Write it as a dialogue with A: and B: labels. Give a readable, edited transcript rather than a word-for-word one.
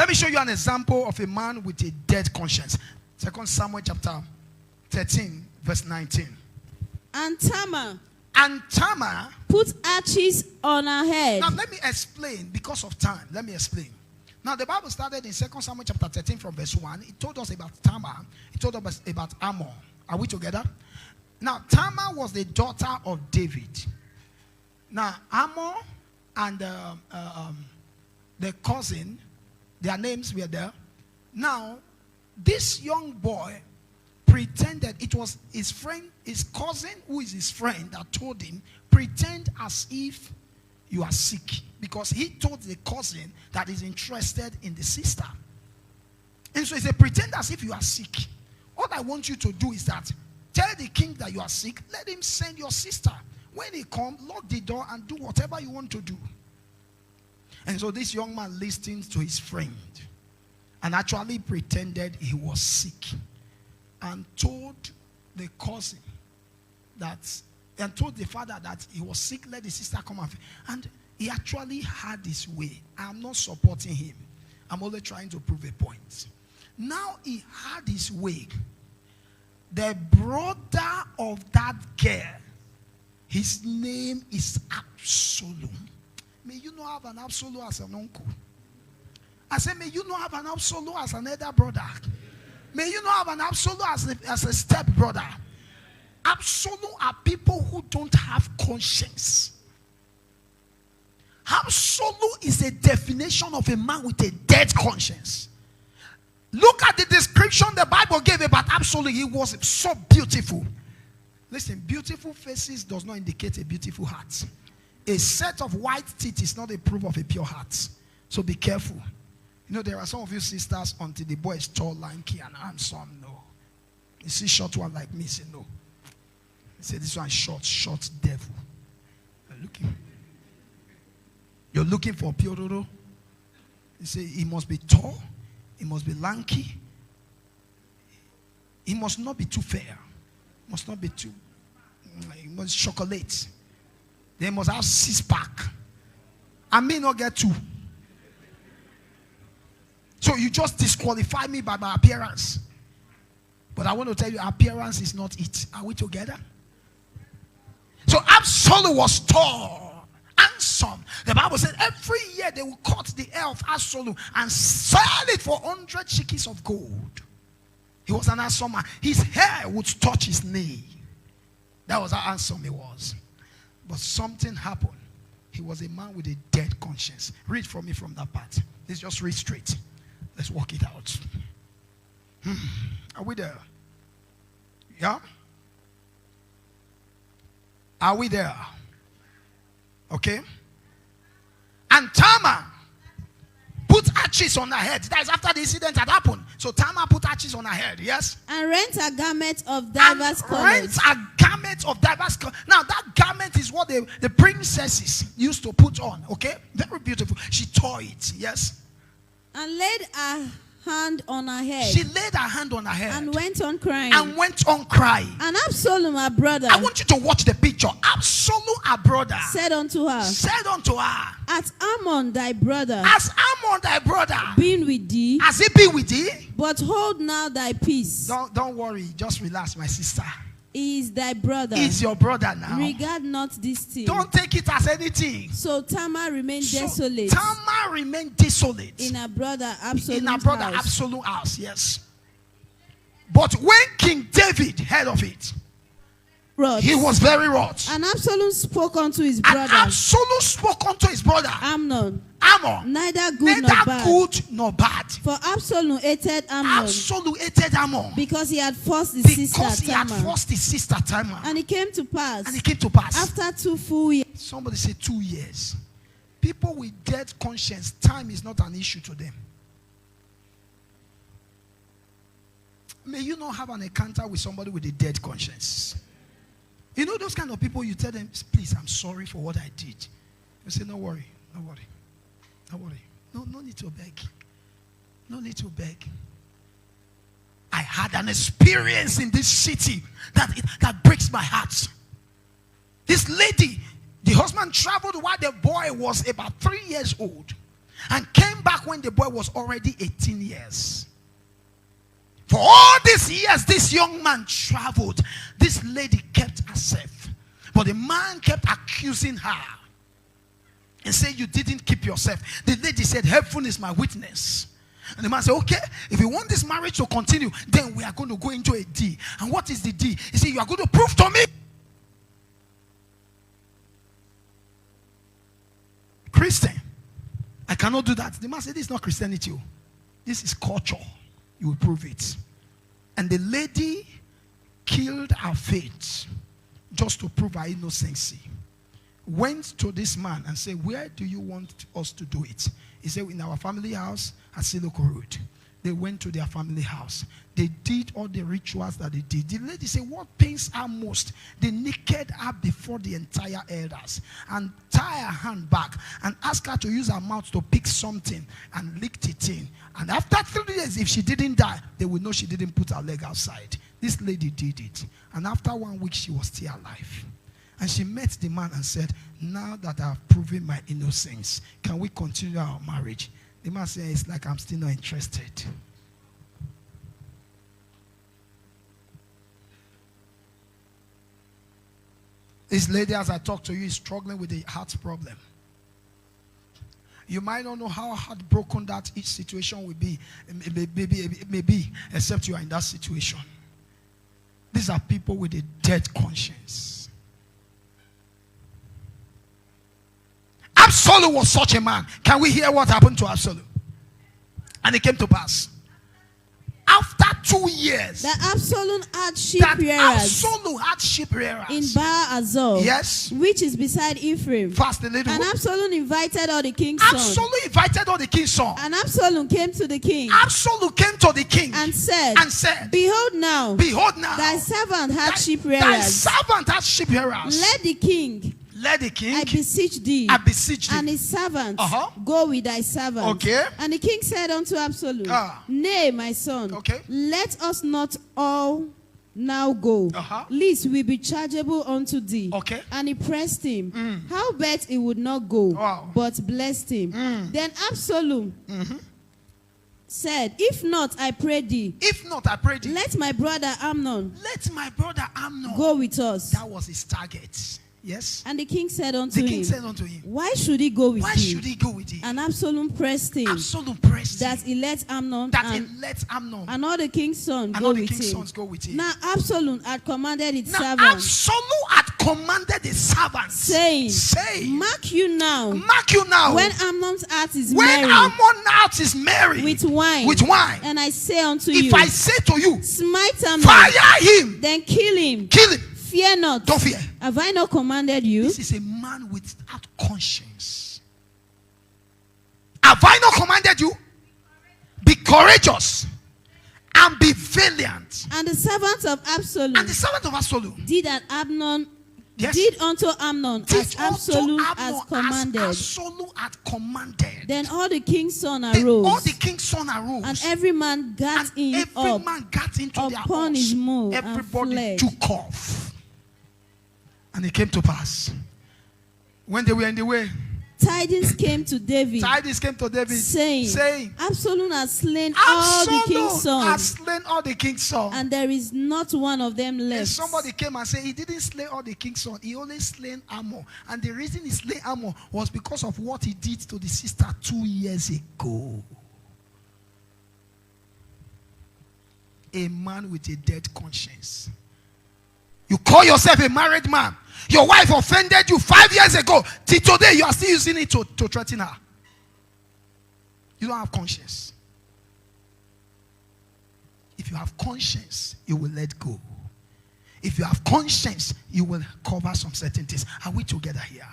A: Let me show you an example of a man with a dead conscience. 2 Samuel chapter 13, verse 19.
B: And Tamar
A: put
B: ashes on her head.
A: Now let me explain because of time. Let me explain. Now the Bible started in 2 Samuel chapter 13 from verse 1. It told us about Tamar. It told us about Ammon. Are we together? Now Tamar was the daughter of David. Now Ammon and the cousin, their names were there. Now this young boy pretended it was his friend, his cousin, who is his friend, that told him, pretend as if you are sick, because he told the cousin that he's interested in the sister. And so he said, pretend as if you are sick. All I want you to do is that tell the king that you are sick, let him send your sister. When he comes, lock the door and do whatever you want to do. And so this young man listened to his friend and actually pretended he was sick, and told the cousin that, and told the father that he was sick, let the sister come and he actually had his way. I'm not supporting him. I'm only trying to prove a point. Now he had his way. The brother of that girl, his name is Absalom. May you not have an Absalom as an uncle. I said, may you not have an Absalom as an elder brother. May you not have an Absalom as a step brother. Absalom are people who don't have conscience. Absalom is a definition of a man with a dead conscience. Look at the description the Bible gave about Absalom. He was so beautiful. Listen, beautiful faces does not indicate a beautiful heart. A set of white teeth is not a proof of a pure heart. So be careful. You know, there are some of you sisters, until the boy is tall, lanky, and handsome, no. You see short one like me, say no. You say this one short devil. You're looking for Piororo. You say he must be tall, he must be lanky, he must not be too fair, must not be too, he must chocolate. They must have 6-pack. I may not get 2. So you just disqualify me by my appearance. But I want to tell you, appearance is not it. Are we together? So Absalom was tall, handsome. The Bible said every year they will cut the hair of Absalom and sell it for 100 shekels of gold. He was an handsome man. His hair would touch his knee. That was how handsome he was. But something happened. He was a man with a dead conscience. Read for me from that part. Let's just read straight. Let's work it out. Are we there? Yeah? Are we there? Okay? And Tamar put ashes on her head. That is after the incident had happened. So Tamar put ashes on her head, yes?
B: And rent a garment of diverse colors.
A: Rent a garment of diverse colors. Now that garment is what the princesses used to put on, okay? Very beautiful. She tore it, yes?
B: And laid a hand on her head.
A: She laid her hand on her head.
B: And went on crying.
A: And went on crying.
B: And Absalom, her brother.
A: I want you to watch the picture. Absalom, her brother.
B: Said unto her.
A: As
B: Ammon thy brother.
A: Been
B: with thee.
A: Has he been with thee?
B: But hold now thy peace.
A: Don't worry. Just relax, my sister.
B: He is thy brother.
A: He is your brother now.
B: Regard not this thing.
A: Don't take it as anything.
B: So Tamar remained desolate.
A: Tamar remained desolate.
B: In her brother Absalom's
A: house, yes. But when King David heard of it, he was very wroth.
B: And Absalom spoke unto his brother. Amnon. Neither good
A: nor bad.
B: For Absalom hated Amnon. Because he had forced his sister Tamar. And it came to pass. After 2 full years.
A: Somebody say 2 years. People with dead conscience, time is not an issue to them. May you not have an encounter with somebody with a dead conscience. You know those kind of people, you tell them, please, I'm sorry for what I did. You say, no worry. No need to beg. No need to beg. I had an experience in this city that breaks my heart. This lady, the husband traveled while the boy was about 3 years old. and came back when the boy was already 18 years. For all these years, this young man traveled. This lady kept herself. But the man kept accusing her and said, you didn't keep yourself. The lady said, heaven is my witness. And the man said, okay, if you want this marriage to continue, then we are going to go into a deal. And what is the deal? He said, you are going to prove to me. Christian, I cannot do that. The man said, this is not Christianity. This is culture. You will prove it. And the lady killed her faith just to prove her innocency. Went to this man and said, where do you want us to do it? He said, in our family house at Siloko Road. They went to their family house. They did all the rituals that they did. The lady said, what pains her most? They naked her before the entire elders and tie her hand back and ask her to use her mouth to pick something and licked it in. And after 3 days, if she didn't die, they would know she didn't put her leg outside. This lady did it. And after 1 week, she was still alive. And she met the man and said, now that I've proven my innocence, can we continue our marriage? The man said, it's like I'm still not interested. This lady, as I talk to you, is struggling with a heart problem. You might not know how heartbroken that each situation will be, maybe, except you are in that situation. These are people with a dead conscience. Absalom was such a man. Can we hear what happened to Absalom? And it came to pass. After 2 years,
B: that Absalom had sheep rearers in Baal Azor,
A: yes,
B: which is beside Ephraim.
A: Fast a little.
B: And Absalom invited all the king's sons.
A: Absalom invited all the king's sons.
B: And Absalom came to the king.
A: Absalom came to the king
B: and said, Behold now, thy servant had sheep rearers.
A: Thy servant had sheep rearers.
B: Let the king, I beseech thee, and his servants go with thy servant.
A: Okay.
B: And the king said unto Absalom, Nay, my son, let us not all now go, lest we be chargeable unto thee. And he pressed him. Howbeit he would not go, but blessed him. Then Absalom said, If not, I pray thee, let my brother Amnon go with us.
A: That was his target. Yes.
B: And the king said unto him, Why should he go with thee? And Absalom pressed him. That he let Amnon and all the king's sons go with him. Now Absalom had commanded his servants, saying, Mark you now, when Amnon's heart is merry with wine. And I say unto you,
A: if I say to you,
B: smite Amnon,
A: fire him,
B: then kill him. Fear not.
A: Don't fear.
B: Have I not commanded you?
A: This is a man without conscience. Have I not commanded you? Be courageous and be valiant.
B: And the servant of Absalom did unto Amnon as Absalom has commanded. Then all the king's sons arose. And every man gat up upon his mule.
A: Everybody took off. And it came to pass, when they were in the way,
B: tidings came to David, saying, Absalom has slain all the king's sons, and there is not one of them left.
A: And somebody came and said, he didn't slay all the king's sons, he only slain Amnon. And the reason he slain Amnon was because of what he did to the sister 2 years ago. A man with a dead conscience. You call yourself a married man. Your wife offended you 5 years ago. Till today, you are still using it to threaten her. You don't have conscience. If you have conscience, you will let go. If you have conscience, you will cover some certain things. Are we together here?